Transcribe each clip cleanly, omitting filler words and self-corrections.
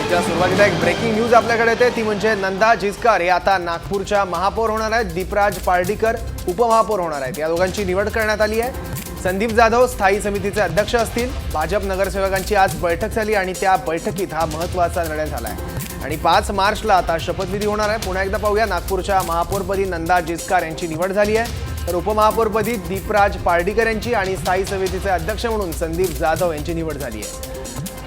बुलेटिनच्या सुरुवातीला एक breaking news आपल्याकडे येते, ती म्हणजे नंदा जिचकार हे आता नागपूरच्या महापौर होणार आहेत. दीपराज पार्डीकर उपमहापौर होणार आहेत. या दोघांची निवड करण्यात आली आहे. संदीप जाधव स्थायी समितीचे अध्यक्ष असतील. भाजप नगरसेवकांची आज बैठक झाली आणि त्या बैठकीत हा महत्त्वाचा निर्णय झाला आहे आणि 5 मार्चला आता शपथविधी होणार आहे. पुन्हा एकदा पाहूया, नागपूरच्या महापौरपदी नंदा जिचकार यांची निवड झाली आहे, तर उपमहापौरपदी दीपराज पार्डीकर यांची आणि स्थायी समितीचे अध्यक्ष म्हणून संदीप जाधव यांची निवड झाली आहे.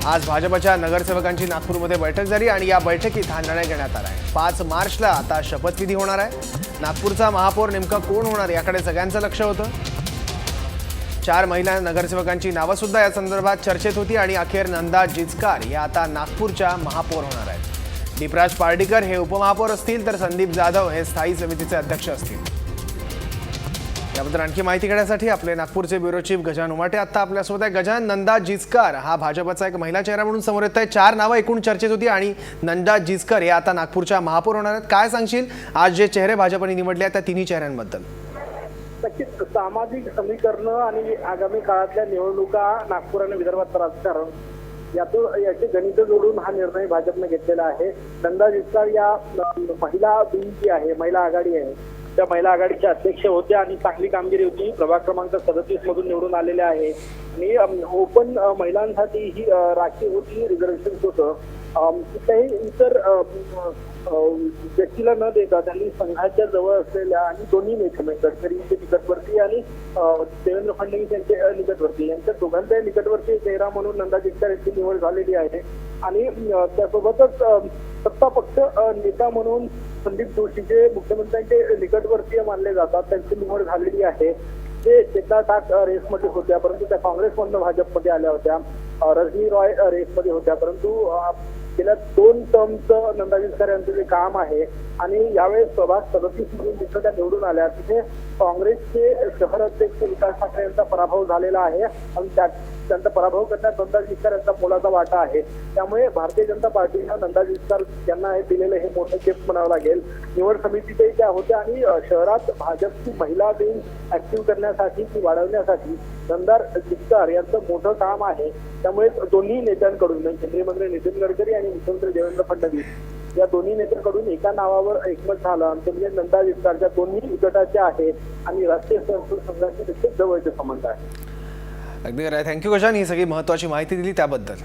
आज भाजपच्या नगरसेवकांची नागपूरमध्ये बैठक झाली आणि या बैठकीत हा निर्णय घेण्यात आला आहे. 5 मार्चला आता शपथविधी होणार आहे. नागपूरचा महापौर नेमका कोण होणार याकडे सगळ्यांचं लक्ष होतं. 4 महिला नगरसेवकांची नावं सुद्धा या संदर्भात चर्चेत होती आणि अखेर नंदा जिचकार या आता नागपूरच्या महापौर होणार आहेत. दीपराज पार्डीकर हे उपमहापौर असतील, तर संदीप जाधव हे स्थायी समितीचे अध्यक्ष असतील. याबद्दल आणखी माहिती घेण्यासाठी आपले नागपूरचे ब्युरो चीफ गजानन उमाटे आता आपल्यासोबत आहे. गजानन, नंदा जिचकार हा भाजपचा एक महिला चेहरा म्हणून समोर येत आहे. 4 नावं एकूण चर्चेत होती आणि नंदा जिचकार हे आता नागपूरच्या महापौर होणार आहेत. काय सांगशील आज जे चेहरे भाजपने निवडले आहेत त्या तिन्ही चेहऱ्यांबद्दल? नक्कीच सामाजिक समीकरणं आणि आगामी काळातल्या निवडणुका, नागपूर आणि विदर्भात राजकारण यातून याचे गणित जोडून हा निर्णय भाजपने घेतलेला आहे. नंदा जिचकार या महिला विंग जी आहे, महिला आघाडी आहे, त्या महिला आघाडीच्या अध्यक्ष होत्या आणि चांगली कामगिरी होती. प्रभाग क्रमांक 37 मधून निवडून आलेल्या आहे आणि ओपन महिलांसाठी ही राखीव होती, रिझर्वेशन होतं. कुठल्याही इतर व्यक्तीला न देता त्यांनी संघाच्या जवळ असलेल्या आणि दोन्ही नेते गडकरींचे निकटवर्ती आणि देवेंद्र फडणवीस यांचे निकटवर्ती, यांच्या दोघांच्या निकटवर्ती चेहरा म्हणून नंदा जिचकार यांची निवड झालेली आहे. आणि त्यासोबतच सत्ता पक्ष नेता म्हणून संदीप जोशी जे मुख्यमंत्र्यांचे निकटवर्तीय मानले जातात त्यांची निवड झालेली आहे. ते चेतना टाक रेसमध्ये होत्या, परंतु त्या काँग्रेसमधून भाजपमध्ये आल्या होत्या. रजनी रॉय रेसमध्ये होत्या, परंतु गेल्या 2 टर्मचं नंदा जिचकार यांचं जे काम आहे आणि यावेळेस प्रभाग 37 मधून जिथं त्या निवडून आल्या तिथे काँग्रेसचे शहर अध्यक्ष विकास ठाकरे यांचा पराभव झालेला आहे आणि त्यांचा पराभव करण्यात नंदा जिचकार यांचा मोलाचा वाटा आहे. त्यामुळे भारतीय जनता पार्टीला नंदा जिचकार यांना हे दिलेलं हे मोठं गिफ्ट म्हणावं लागेल. निवड समितीतही त्या होत्या आणि शहरात भाजपची महिला विंग ऍक्टिव्ह करण्यासाठी ती वाढवण्यासाठी नंदा जिचकार यांचं मोठं काम आहे. त्यामुळे दोन्ही नेत्यांकडून केंद्रीय मंत्री नितीन गडकरी आणि मुख्यमंत्री देवेंद्र फडणवीस या दोन्ही नेत्यांकडून एका नावावर एकमत झालं. ते म्हणजे नंदा जिचकार ज्या दोन्ही गटाचे आहे आणि राष्ट्रीय स्वयंसेवक संघाचे देखील जवळचे संबंध आहे. अगदी खरं आहे. थँक्यू गजानन, ही सगळी महत्त्वाची माहिती दिली त्याबद्दल.